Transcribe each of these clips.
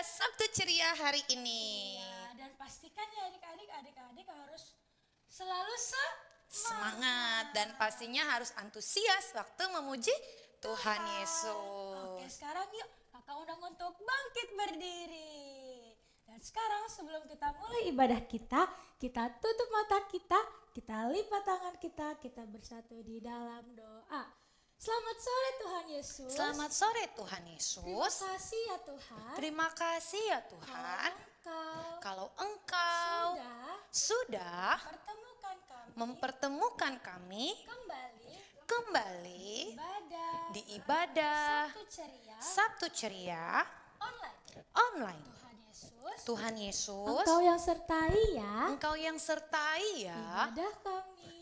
Sabtu ceria hari ini. Ya, dan pastikan ya adik-adik harus selalu Semangat dan pastinya harus antusias waktu memuji Tuhan Yesus. Oke, sekarang yuk kakak undang untuk bangkit berdiri. Dan sekarang sebelum kita mulai ibadah kita tutup mata kita lipat tangan kita bersatu di dalam doa. Selamat sore Tuhan Yesus. Selamat sore Tuhan Yesus. Terima kasih ya Tuhan. Terima kasih ya Tuhan. Kalau Engkau sudah mempertemukan kami kembali di ibadah Sabtu ceria online. Tuhan Yesus, Engkau yang sertai ya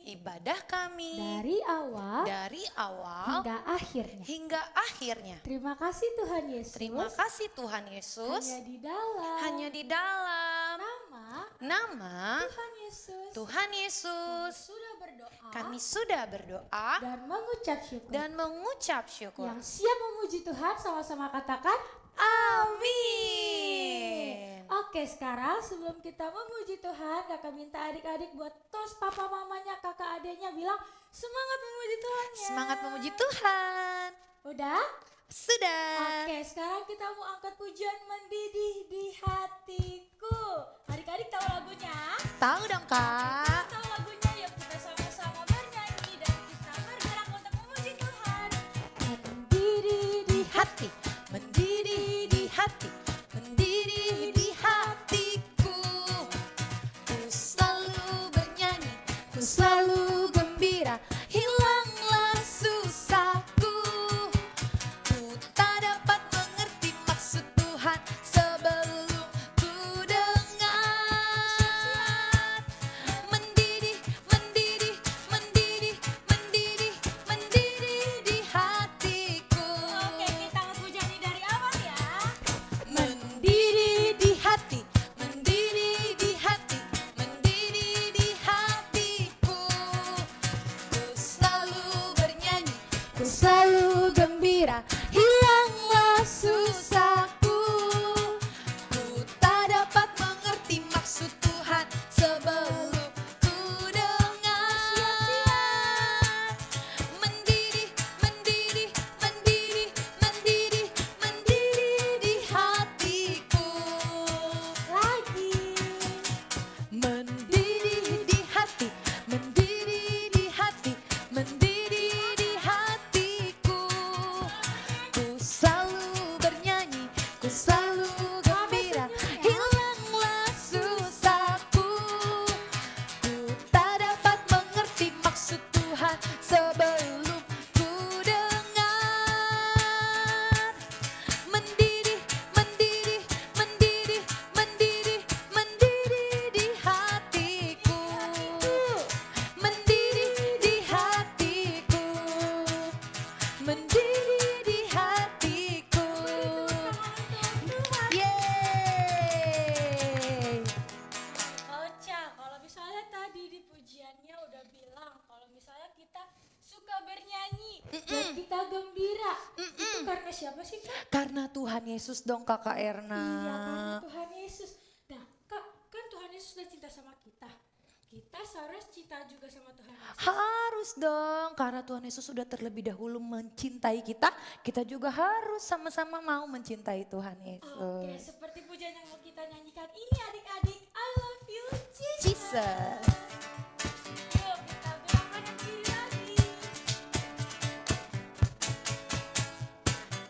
ibadah kami dari awal hingga akhirnya. Terima kasih Tuhan Yesus. Terima kasih Tuhan Yesus. Hanya di dalam nama Tuhan Yesus kami sudah berdoa dan mengucap syukur. Yang siap memuji Tuhan sama-sama katakan amin. Oke, sekarang sebelum kita memuji Tuhan, kakak minta adik-adik buat tos papa mamanya, kakak adiknya bilang semangat memuji Tuhan ya. Semangat memuji Tuhan. Udah? Sudah. Oke, sekarang kita mau angkat pujian mendidih di hatiku. Adik-adik tahu lagunya? Tahu dong Kak. Tahu lagunya, yuk kita sama-sama bernyanyi dan kita bergerak untuk memuji Tuhan. Mendidih di Hati, mendidih di hati, mendidih di hatiku. Ku selalu bernyanyi, ku selalu gembira, hilanglah susahku. Ku tak dapat mengerti maksud Tuhan sebelum ku dengar. Mendidih, mendidih, mendidih, mendidih, mendidih di hatiku. Oke, kita ngepujiannya dari awal ya. Mendidih di hati, mendidih di hati, mendidih di hatiku. Ku selalu bernyanyi, ku selalu gembira, hilanglah susahku. Ku tak dapat mengerti maksud Tuhan sebelum ku dengar. Mendidih, mendidih, mendidih, mendidih, mendidih di hatiku. Lagi. Mendidih di hati, mendidih di hati, mendidih di hatiku. Ku selalu bernyanyi, ku selalu gembira, hilanglah susahku. Ku tak dapat mengerti maksud Tuhan sebelum ku dengar. Mendidih, mendidih, mendidih, mendidih, mendidih di hatiku. Mendidih di hatiku. Mendidih di hatiku. Yeay. Ocha, kalau misalnya tadi di pujiannya udah bilang kalau misalnya kita suka bernyanyi dan kita gembira, itu karena siapa sih Kak? Karena Tuhan Yesus dong Kakak Erna. Iya, karena Tuhan Yesus. Nah Kak, kan Tuhan Yesus sudah cinta sama kita. Kita seharus cinta juga sama Tuhan Yesus. Harus dong, karena Tuhan Yesus sudah terlebih dahulu mencintai kita, kita juga harus sama-sama mau mencintai Tuhan Yesus. Oke, seperti pujian yang mau kita nyanyikan ini adik-adik, I love you Jesus. Jesus. Yuk kita bilang kanan kiri lagi.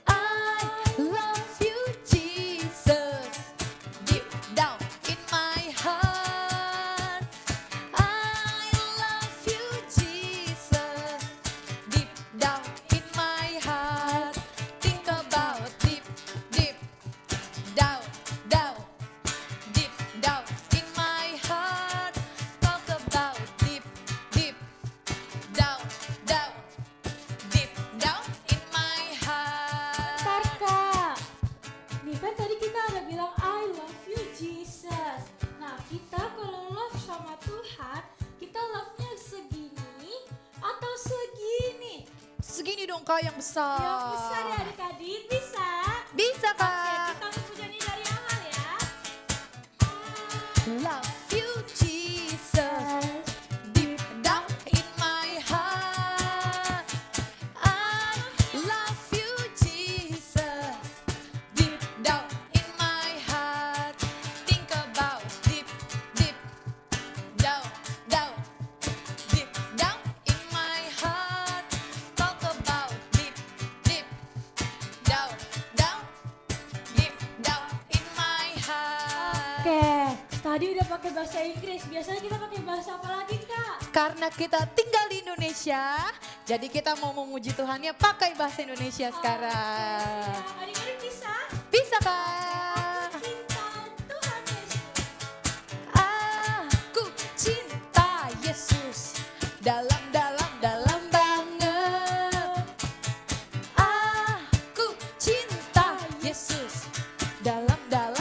I love you Jesus, deep down in my heart. I love you Jesus, deep down in my heart. Think about deep, deep down, down, deep down in my heart. Talk about deep, deep down, down, deep down in my heart. Bentar Kak, nih kan tadi kita ada bilang I love you Jesus. Nah kita kalau love sama Tuhan, kita love-nya segini atau segini? Segini dong Kak yang besar. Yang besar ya adik-adik, bisa? Bisa Oke, Kak. kita pujiannya dari awal Tadi udah pakai bahasa Inggris, biasanya kita pakai bahasa apa lagi Kak? Karena kita tinggal di Indonesia, jadi kita mau memuji Tuhannya pakai bahasa Indonesia sekarang. Adik-adik bisa? Bisa Kak? Cinta Tuhan Yesus. Aku cinta Yesus dalam banget. Aku cinta Yesus dalam banget.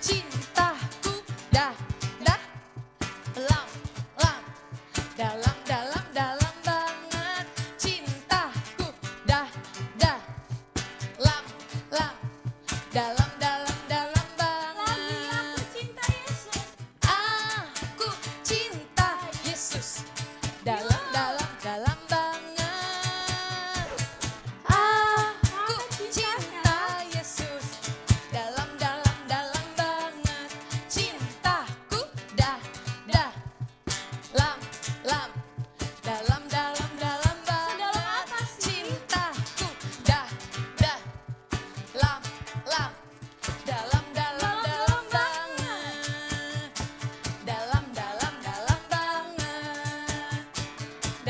Cintaku dah lam dalam banget. Cintaku dah lam dalam Lagi banget. aku cinta Yesus. Aku cinta Yesus dalam banget. Aku cinta Yesus dalam banget. Cintaku dah lam dalam banget. apa sih? Cintaku dah lam dalam banget. Dalam banget.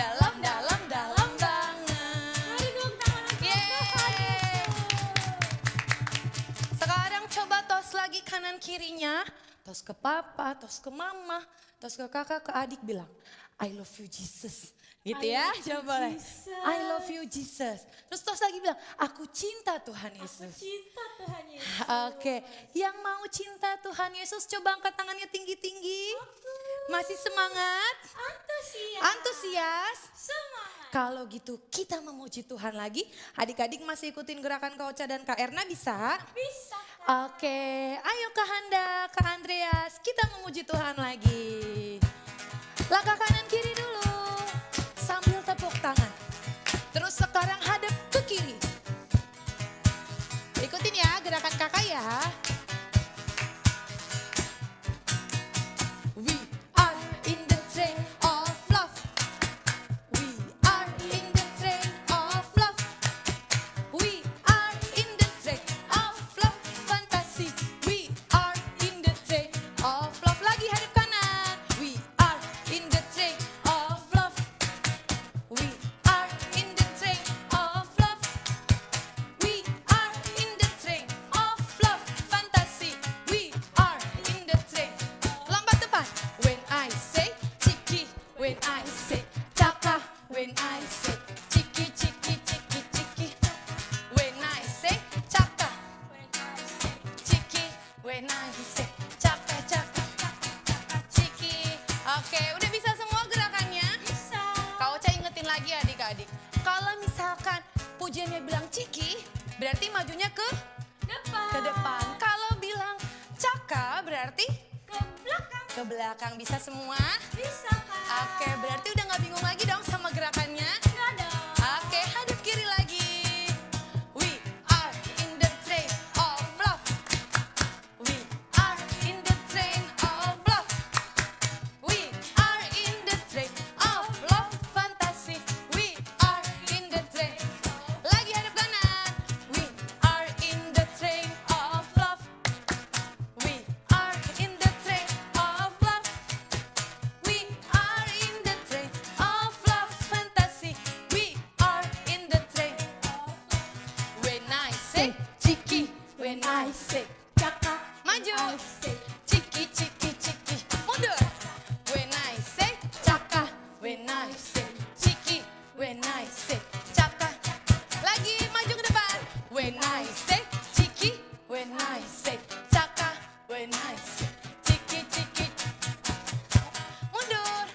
Dalam banget. Mari tepuk tangan untuk Tuhan Yesus. Sekarang coba tos lagi kanan kirinya. Tos ke papa, tos ke mama, tos ke kakak, ke adik bilang, I love you Jesus. Gitu I ya, love you, coba boleh. Jesus. I love you Jesus. Terus tos lagi bilang, aku cinta Tuhan Yesus. Cinta Tuhan Yesus. Oke, yang mau cinta Tuhan Yesus coba angkat tangannya tinggi-tinggi. Masih semangat? Antusias? Semangat. Kalau gitu kita memuji Tuhan lagi. Adik-adik masih ikutin gerakan Kak Ocha dan Kak Erna bisa? Bisa Kak. Oke, ayo Kak Handa, Kak Andreas, kita memuji Tuhan lagi. Langkah kanan kiri dulu, sambil tepuk tangan. Terus sekarang hadap ke kiri. Ikutin ya gerakan kakak ya. We are in the train of love. We are in the train of love. We are in the train of love. Fantasi. We are in the train of love. Lagi hadap kanan. We are in the train of love. We are in the train of love. We are in the train of love. Fantasi. We are in the train. Lompat depan. When I say ciki, when I say caka, when I say ciki ciki ciki ciki. When I say caka, ciki, when I say caka caka ciki. Oke, udah bisa semua gerakannya? Bisa. Kak Ocha ingetin lagi adik-adik. Kalau misalkan pujiannya bilang ciki, berarti majunya ke depan. Kalau bilang caka, berarti Ke belakang. ke belakang. Bisa semua? Bisa Kak. Oke, berarti udah gak bingung lagi dong sama gerakannya? Enggak dong. Oke, hadap kiri lagi. We are in the train of love. We are in the train of love. We are in the train of love. Fantasi. We are in the train. Lagi hadap kanan. We are in the train of love. We are in the train of love. We are in the train of love. Fantasi. We are in the train. When I say ciki, when I say Caka. maju. I say. Ciki ciki ciki mundur. When I say caka, when I say ciki, when I say caka. Lagi maju ke depan. When I say ciki, when I say caka, when I say ciki ciki. Mundur.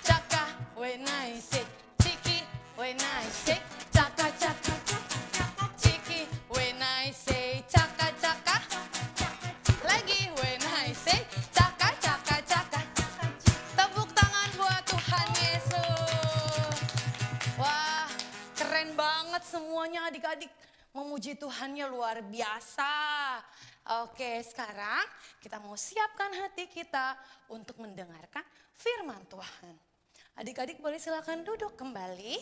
Caka, when I say ciki, when I say caka caka. Ciki, when I say caka caka. Lagi when I say caka caka caka. Tepuk tangan buat Tuhan Yesus. Wah, keren banget semuanya adik-adik. Memuji Tuhannya luar biasa. Oke, sekarang kita mau siapkan hati kita untuk mendengarkan firman Tuhan. Adik-adik boleh silakan duduk kembali.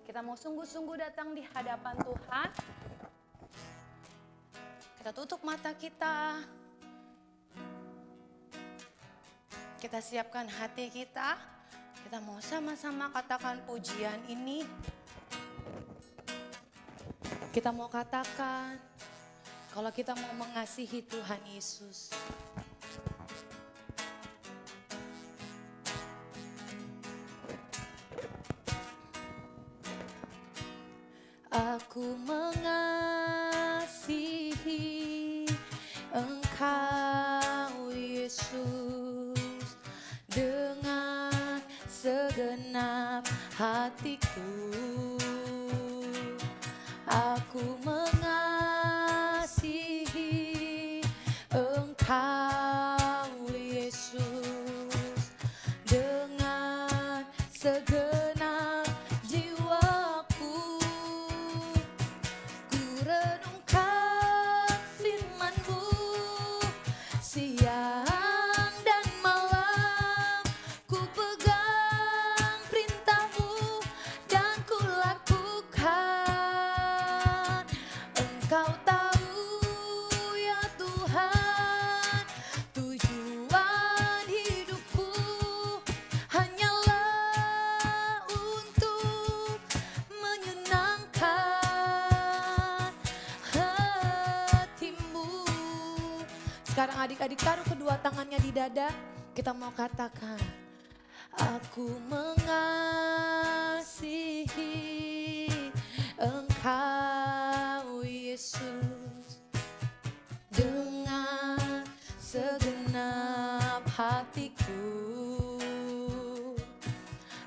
Kita mau sungguh-sungguh datang di hadapan Tuhan. Kita tutup mata kita. Kita siapkan hati kita. Kita mau sama-sama katakan pujian ini. Kita mau katakan kalau kita mau mengasihi Tuhan Yesus. Aku mengasihi Engkau Yesus dengan segenap hatiku. Aku mengasihi Engkau Yesus dengan segenap jiwaku. Ku renungkan firman-Mu siang dan malam. Ku pegang perintah-Mu dan ku lakukan. Engkau tahu ya Tuhan, tujuan hidupku hanyalah untuk menyenangkan hati-Mu. Sekarang adik-adik taruh kedua tangannya di dada. Kita mau katakan, aku mengasihi Engkau Yesus dengan segenap hatiku.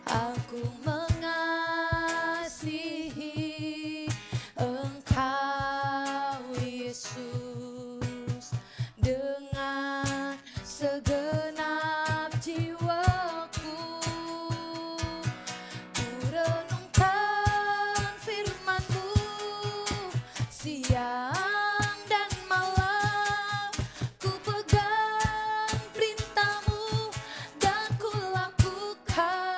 Aku mengasihi Engkau Yesus dengan segenap jiwaku. Ku renungkan firman-Mu siang dan malam. Ku pegang perintah-Mu dan ku lakukan.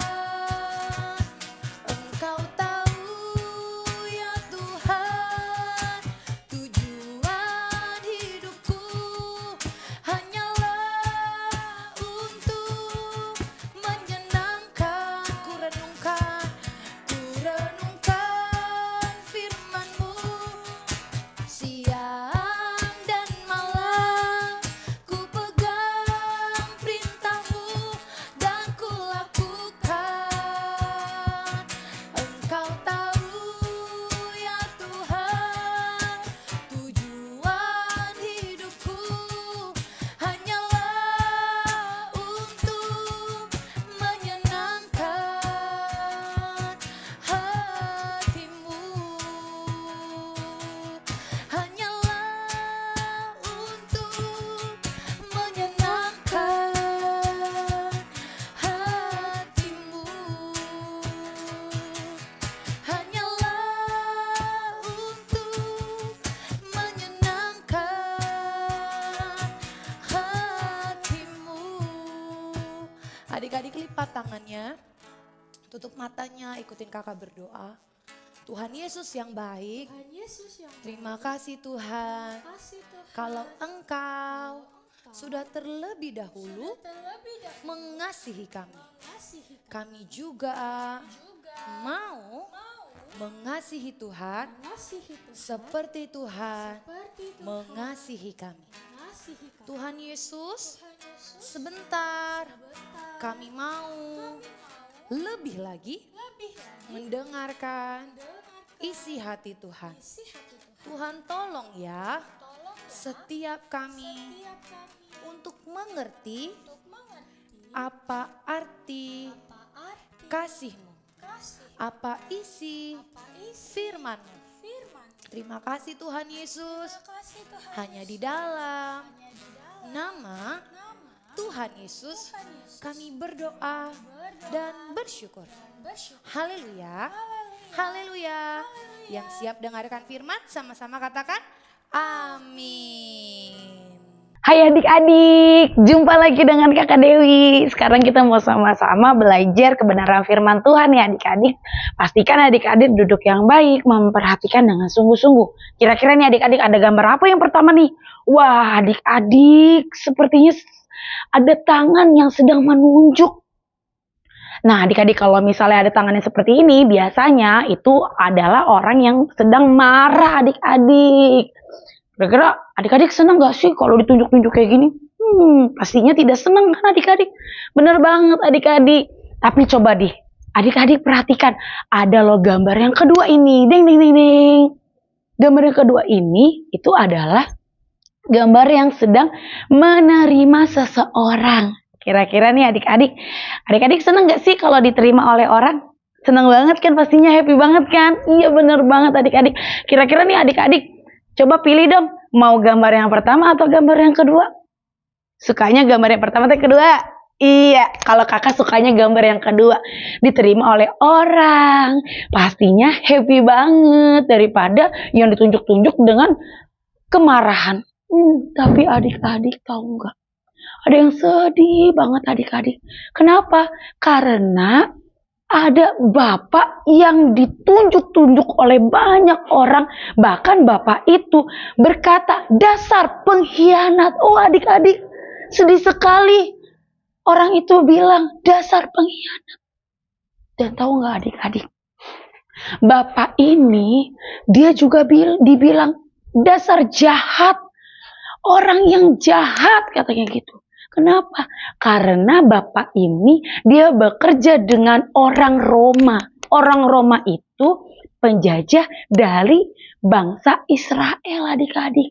Engkau tahu ya Tuhan, tujuan hidupku hanyalah untuk menyenangkan. Ku renungkan firman-Mu siang dan malam. Ku pegang perintah-Mu dan ku lakukan. Engkau tahu ya Tuhan, tujuan hidupku hanyalah untuk menyenangkan hati-Mu. Hanyalah untuk menyenangkan hati-Mu. Hanyalah untuk menyenangkan hati-Mu. Adik-adik lipat tangannya, tutup matanya, ikutin kakak berdoa. Tuhan Yesus yang baik, Tuhan Yesus yang terima kasih Tuhan. kasih Tuhan. Kalau Engkau sudah terlebih dahulu Terlebih dahulu mengasihi kami, mengasihi kami juga juga mau mengasihi Tuhan mengasihi Tuhan seperti Tuhan seperti Tuhan mengasihi kami. mengasihi kami. Tuhan Yesus, Tuhan Yesus sebentar sebentar kami mau lebih lagi lebih lagi mendengarkan dengarkan isi hati Tuhan. isi hati Tuhan. Tuhan tolong ya Tolong setiap kami setiap kami untuk mengerti untuk mengerti apa arti apa arti kasih-Mu, kasih, apa isi apa isi firman-Mu. firman. Terima kasih Tuhan Yesus, Terima kasih Tuhan hanya di Yesus. dalam Hanya di dalam nama nama Tuhan Yesus Tuhan Yesus kami berdoa dan bersyukur. dan bersyukur. Haleluya. Haleluya. Haleluya. Yang siap dengarkan firman sama-sama katakan amin. Hai adik-adik, jumpa lagi dengan Kakak Dewi. Sekarang kita mau sama-sama belajar kebenaran firman Tuhan ya adik-adik. Pastikan adik-adik duduk yang baik, memperhatikan dengan sungguh-sungguh. Kira-kira nih adik-adik ada gambar apa yang pertama nih? Wah adik-adik, sepertinya ada tangan yang sedang menunjuk. Nah adik-adik kalau misalnya ada tangan yang seperti ini, biasanya itu adalah orang yang sedang marah adik-adik. Kira-kira adik-adik senang gak sih kalau ditunjuk-tunjuk kayak gini? Pastinya tidak senang kan adik-adik? Bener banget adik-adik. Tapi coba deh, adik-adik perhatikan. Ada loh gambar yang kedua ini. Ding, ding, ding, ding. Gambar yang kedua ini, itu adalah gambar yang sedang menerima seseorang. Kira-kira nih adik-adik. Adik-adik senang gak sih kalau diterima oleh orang? Senang banget kan pastinya, happy banget kan? Iya bener banget adik-adik. Kira-kira nih adik-adik, coba pilih dong, mau gambar yang pertama atau gambar yang kedua? Sukanya gambar yang pertama atau kedua? Iya, kalau kakak sukanya gambar yang kedua. Diterima oleh orang. Pastinya happy banget daripada yang ditunjuk-tunjuk dengan kemarahan. Tapi adik-adik tahu nggak? Ada yang sedih banget adik-adik. Kenapa? Karena ada bapak yang ditunjuk-tunjuk oleh banyak orang. Bahkan bapak itu berkata, dasar pengkhianat. Oh adik-adik, sedih sekali. Orang itu bilang, dasar pengkhianat. Dan tahu nggak adik-adik? Bapak ini, dia juga dibilang, dasar jahat. Orang yang jahat katanya gitu. Kenapa? Karena bapak ini dia bekerja dengan orang Roma. Orang Roma itu penjajah dari bangsa Israel adik-adik.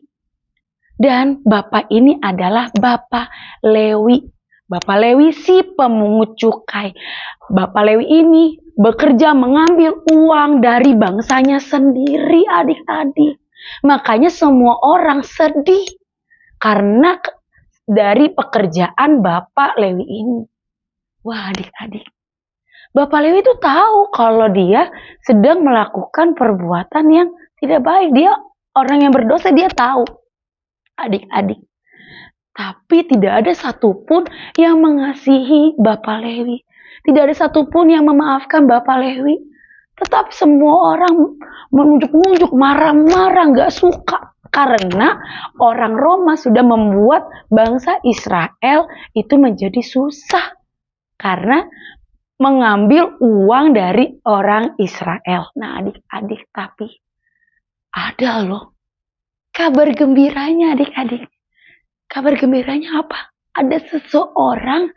Dan bapak ini adalah bapak Lewi. Bapak Lewi si pemungut cukai. Bapak Lewi ini bekerja mengambil uang dari bangsanya sendiri adik-adik. Makanya semua orang sedih karena dari pekerjaan Bapak Lewi ini. Wah adik-adik, Bapak Lewi itu tahu kalau dia sedang melakukan perbuatan yang tidak baik. Dia orang yang berdosa, dia tahu adik-adik. Tapi tidak ada satupun yang mengasihi Bapak Lewi. Tidak ada satupun yang memaafkan Bapak Lewi. Tetap semua orang menunjuk-nunjuk, marah-marah, gak suka. Karena orang Roma sudah membuat bangsa Israel itu menjadi susah. Karena mengambil uang dari orang Israel. Nah adik-adik, tapi ada loh kabar gembiranya adik-adik. Kabar gembiranya apa? Ada seseorang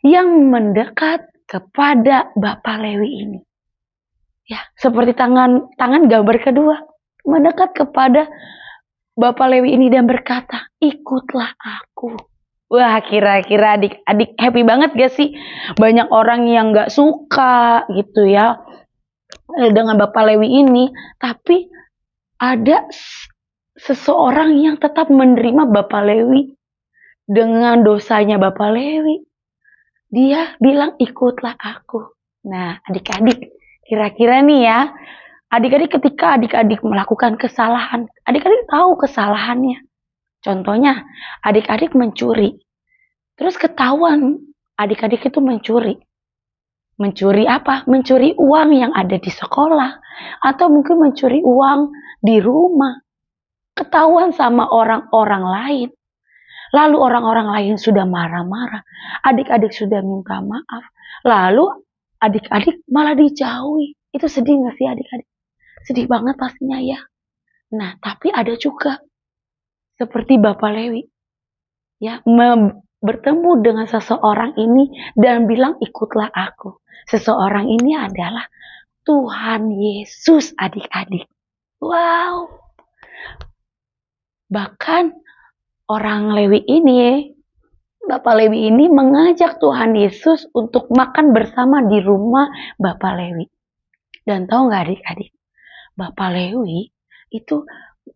yang mendekat kepada Bapak Lewi ini. Ya, seperti tangan gambar kedua. Mendekat kepada Bapak Lewi ini dan berkata, ikutlah aku. Wah kira-kira adik-adik happy banget gak sih? Banyak orang yang gak suka gitu ya dengan Bapak Lewi ini. Tapi ada seseorang yang tetap menerima Bapak Lewi dengan dosanya Bapak Lewi. Dia bilang ikutlah aku. Nah adik-adik kira-kira nih ya, adik-adik ketika adik-adik melakukan kesalahan, adik-adik tahu kesalahannya. Contohnya, adik-adik mencuri. Terus ketahuan adik-adik itu mencuri. Mencuri apa? Mencuri uang yang ada di sekolah. Atau mungkin mencuri uang di rumah. Ketahuan sama orang-orang lain. Lalu orang-orang lain sudah marah-marah. Adik-adik sudah minta maaf. Lalu adik-adik malah dijauhi. Itu sedih gak sih adik-adik? Sedih banget pastinya ya. Nah, tapi ada juga seperti Bapak Lewi. Ya, bertemu dengan seseorang ini dan bilang ikutlah aku. Seseorang ini adalah Tuhan Yesus adik-adik. Wow. Bahkan orang Lewi ini, Bapak Lewi ini mengajak Tuhan Yesus untuk makan bersama di rumah Bapak Lewi. Dan tahu gak adik-adik? Bapak Lewi itu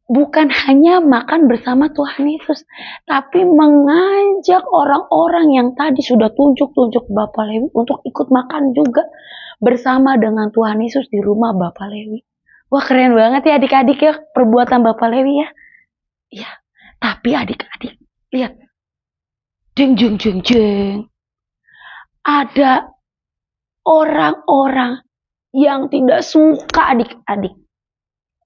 bukan hanya makan bersama Tuhan Yesus, tapi mengajak orang-orang yang tadi sudah tunjuk-tunjuk Bapak Lewi untuk ikut makan juga bersama dengan Tuhan Yesus di rumah Bapak Lewi. Wah keren banget ya adik-adik ya perbuatan Bapak Lewi ya. Ya, tapi adik-adik Lihat, jeng jeng jeng jeng. Ada orang-orang yang tidak suka adik-adik.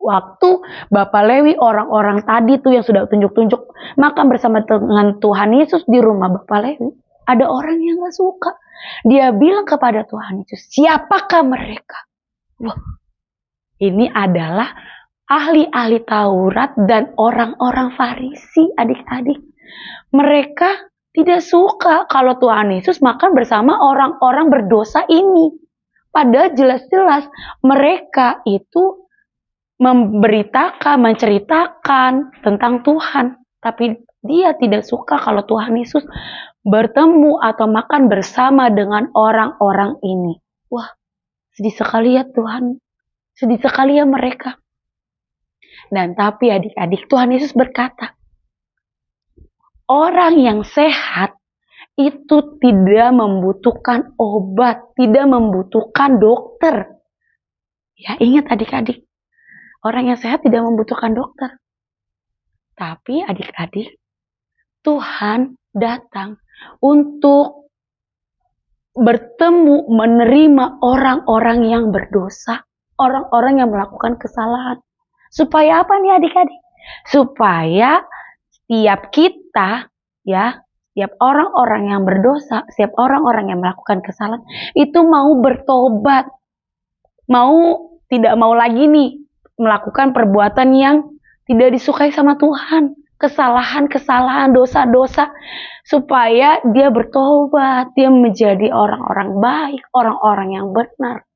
Waktu Bapak Lewi, orang-orang tadi tuh yang sudah tunjuk-tunjuk makan bersama dengan Tuhan Yesus di rumah Bapak Lewi, ada orang yang gak suka. Dia bilang kepada Tuhan Yesus, siapakah mereka? Wah, ini adalah ahli-ahli Taurat dan orang-orang Farisi, adik-adik. Mereka tidak suka kalau Tuhan Yesus makan bersama orang-orang berdosa ini. Padahal jelas-jelas mereka itu menceritakan tentang Tuhan. Tapi dia tidak suka kalau Tuhan Yesus bertemu atau makan bersama dengan orang-orang ini. Wah, sedih sekali ya Tuhan. Sedih sekali ya mereka. Dan tapi adik-adik, Tuhan Yesus berkata, orang yang sehat itu tidak membutuhkan obat, tidak membutuhkan dokter. Ya, ingat adik-adik, orang yang sehat tidak membutuhkan dokter. Tapi adik-adik, Tuhan datang untuk bertemu, menerima orang-orang yang berdosa, orang-orang yang melakukan kesalahan. Supaya apa nih adik-adik? Supaya setiap kita, ya, setiap orang-orang yang berdosa, setiap orang-orang yang melakukan kesalahan, itu mau bertobat. Tidak mau lagi nih melakukan perbuatan yang tidak disukai sama Tuhan. Kesalahan-kesalahan, dosa-dosa. Supaya dia bertobat, dia menjadi orang-orang baik, orang-orang yang benar.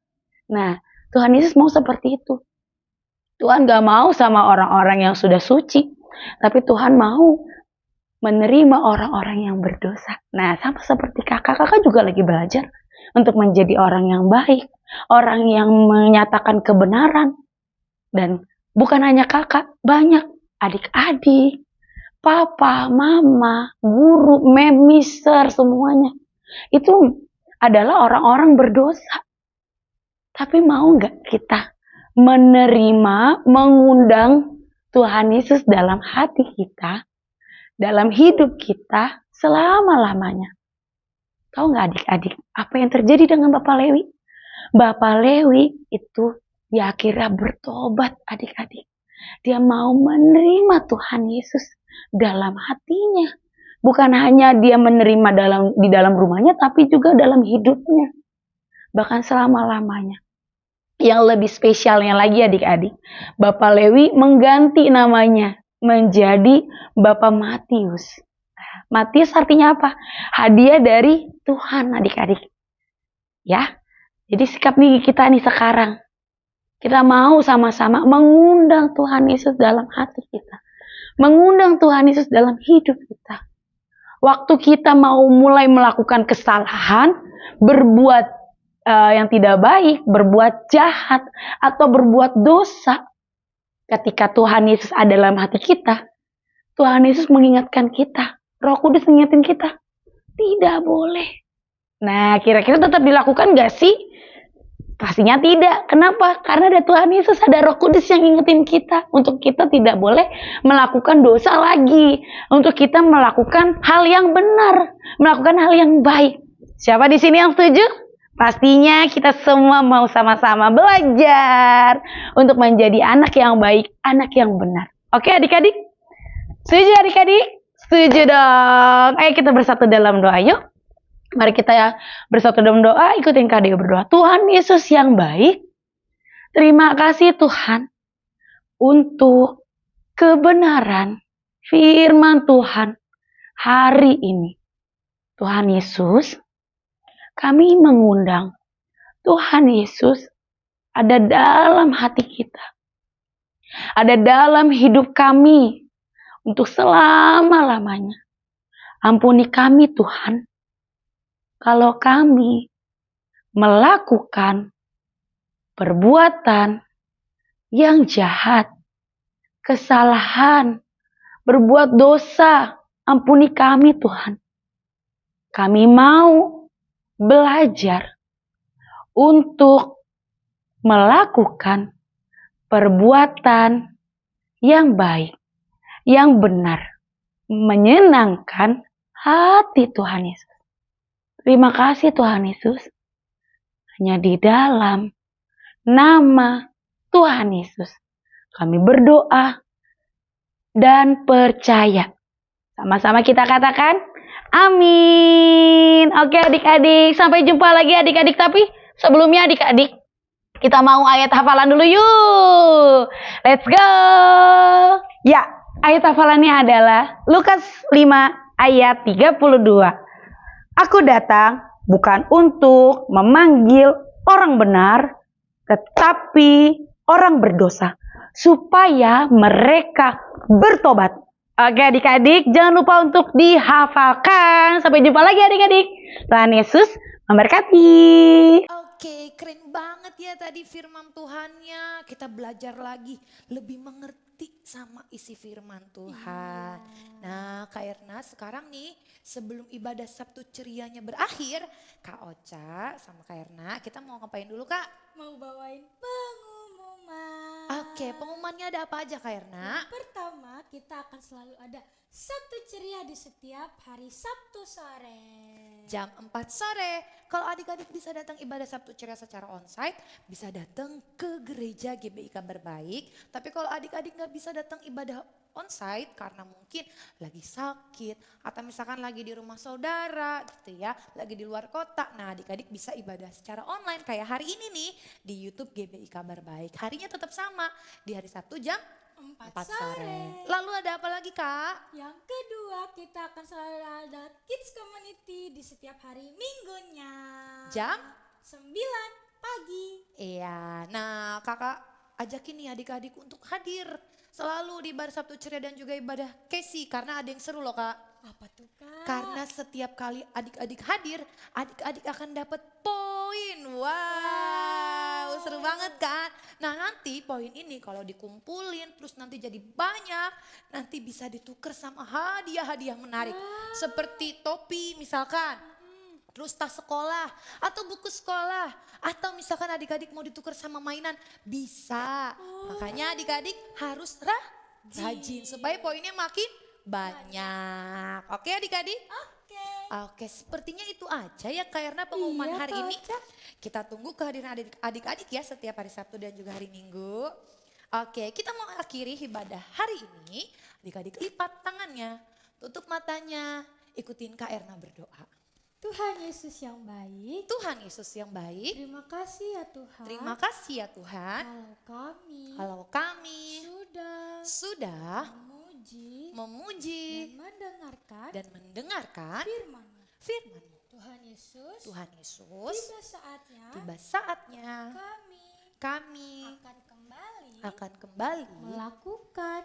Nah, Tuhan Yesus mau seperti itu. Tuhan gak mau sama orang-orang yang sudah suci. Tapi Tuhan mau menerima orang-orang yang berdosa. Nah, sama seperti kakak juga lagi belajar untuk menjadi orang yang baik. Orang yang menyatakan kebenaran. Dan bukan hanya kakak, banyak adik-adik, papa, mama, guru, mister, semuanya. Itu adalah orang-orang berdosa. Tapi mau gak kita menerima, mengundang Tuhan Yesus dalam hati kita, dalam hidup kita selama-lamanya? Tahu gak adik-adik, apa yang terjadi dengan Bapak Lewi? Bapak Lewi itu dia akhirnya bertobat adik-adik. Dia mau menerima Tuhan Yesus dalam hatinya. Bukan hanya dia menerima di dalam rumahnya, tapi juga dalam hidupnya. Bahkan selama-lamanya. Yang lebih spesialnya lagi adik-adik, Bapak Lewi mengganti namanya menjadi Bapak Matius. Matius artinya apa? Hadiah dari Tuhan adik-adik. Ya, jadi sikap nih kita nih sekarang. Kita mau sama-sama mengundang Tuhan Yesus dalam hati kita. Mengundang Tuhan Yesus dalam hidup kita. Waktu kita mau mulai melakukan kesalahan, berbuat yang tidak baik, berbuat jahat, atau berbuat dosa, ketika Tuhan Yesus ada dalam hati kita, Tuhan Yesus mengingatkan kita, Roh Kudus mengingatkan kita, tidak boleh. Nah, kira-kira tetap dilakukan gak sih? Pastinya tidak. Kenapa? Karena ada Tuhan Yesus, ada Roh Kudus yang ingetin kita, untuk kita tidak boleh melakukan dosa lagi, untuk kita melakukan hal yang benar, melakukan hal yang baik. Siapa di sini yang setuju? Pastinya kita semua mau sama-sama belajar untuk menjadi anak yang baik, anak yang benar. Oke adik-adik? Setuju adik-adik? Setuju dong. Ayo kita bersatu dalam doa yuk. Mari kita bersatu dalam doa, ikutin Kak Deo berdoa. Tuhan Yesus yang baik, terima kasih Tuhan untuk kebenaran firman Tuhan hari ini. Tuhan Yesus, kami mengundang Tuhan Yesus ada dalam hati kita. Ada dalam hidup kami untuk selama-lamanya. Ampuni kami Tuhan, kalau kami melakukan perbuatan yang jahat, kesalahan, berbuat dosa. Ampuni kami Tuhan. Kami mau belajar untuk melakukan perbuatan yang baik, yang benar, menyenangkan hati Tuhan Yesus. Terima kasih Tuhan Yesus. Hanya di dalam nama Tuhan Yesus kami berdoa dan percaya. Sama-sama kita katakan amin. Oke adik-adik, sampai jumpa lagi adik-adik. Tapi sebelumnya adik-adik, kita mau ayat hafalan dulu yuk. Let's go. Ya, ayat hafalannya adalah Lukas 5 ayat 32. Aku datang bukan untuk memanggil orang benar, tetapi orang berdosa, supaya mereka bertobat. Oke adik-adik, jangan lupa untuk dihafalkan. Sampai jumpa lagi adik-adik. Tuhan Yesus memberkati. Oke, keren banget ya tadi firman Tuhannya. Kita belajar lagi, lebih mengerti sama isi firman Tuhan. Nah, Kak Erna sekarang nih sebelum ibadah Sabtu cerianya berakhir, Kak Ocha sama Kak Erna kita mau ngapain dulu Kak? Mau bawain pengumuman. Oke, pengumumannya ada apa aja Kak Erna? Pertama, kita akan selalu ada Sabtu ceria di setiap hari Sabtu sore. Jam 4 sore, kalau adik-adik bisa datang ibadah Sabtu ceria secara onsite, bisa datang ke gereja GBI Kabar Baik. Tapi kalau adik-adik nggak bisa datang ibadah onsite karena mungkin lagi sakit atau misalkan lagi di rumah saudara gitu ya, lagi di luar kota. Nah adik-adik bisa ibadah secara online kayak hari ini nih di YouTube GBI Kabar Baik. Harinya tetap sama di hari Sabtu jam 4 sore. Lalu ada apa lagi Kak? Yang kedua, kita akan selalu ada Kids Community di setiap hari Minggunya. Jam 9 pagi. Iya, nah kakak ajakin nih adik-adik untuk hadir selalu di ibadah Sabtu ceria dan juga ibadah Kesi karena ada yang seru loh Kak. Apa tuh Kak? Karena setiap kali adik-adik hadir, adik-adik akan dapat poin. Wow, seru banget kan? Nah nanti poin ini kalau dikumpulin terus nanti jadi banyak, nanti bisa ditukar sama hadiah-hadiah menarik. Seperti topi misalkan. Terus tas sekolah atau buku sekolah atau misalkan adik-adik mau ditukar sama mainan bisa. Makanya adik-adik harus rajin supaya poinnya makin banyak. Oke adik-adik? Oke, sepertinya itu aja ya karena pengumuman Iya, hari Kak ini. Ocha. Kita tunggu kehadiran adik-adik ya setiap hari Sabtu dan juga hari Minggu. Oke, kita mau akhiri ibadah hari ini. Adik-adik lipat tangannya, tutup matanya, ikutin Kak Erna berdoa. Tuhan Yesus yang baik. Tuhan Yesus yang baik, Terima kasih ya Tuhan. terima kasih ya Tuhan. Kalau kami Kalau kami sudah memuji memuji dan mendengarkan dan mendengarkan firman-Mu. firman-Mu. Tuhan Yesus, Tuhan Yesus, tiba saatnya tiba saatnya kami kami akan kembali melakukan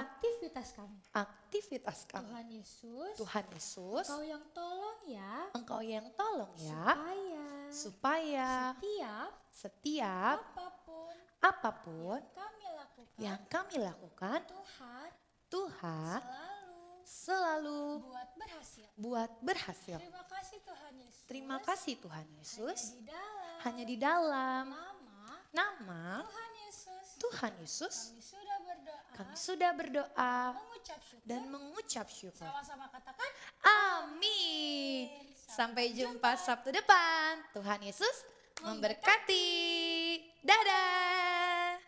aktivitas kami. aktivitas kami. Tuhan Yesus, Tuhan Yesus, Engkau yang tolong ya, Engkau yang tolong ya supaya supaya setiap apapun apapun yang kami lakukan, yang kami lakukan Tuhan Tuhan selalu buat berhasil. buat berhasil. Terima kasih Tuhan Yesus. Terima kasih Tuhan Yesus. Hanya di dalam Hanya di dalam nama Tuhan Yesus, Tuhan Yesus kami sudah berdoa, mengucap syukur dan mengucap syukur. sama-sama katakan Amin. Sampai jumpa Sabtu depan. Tuhan Yesus memberkati. Dadah.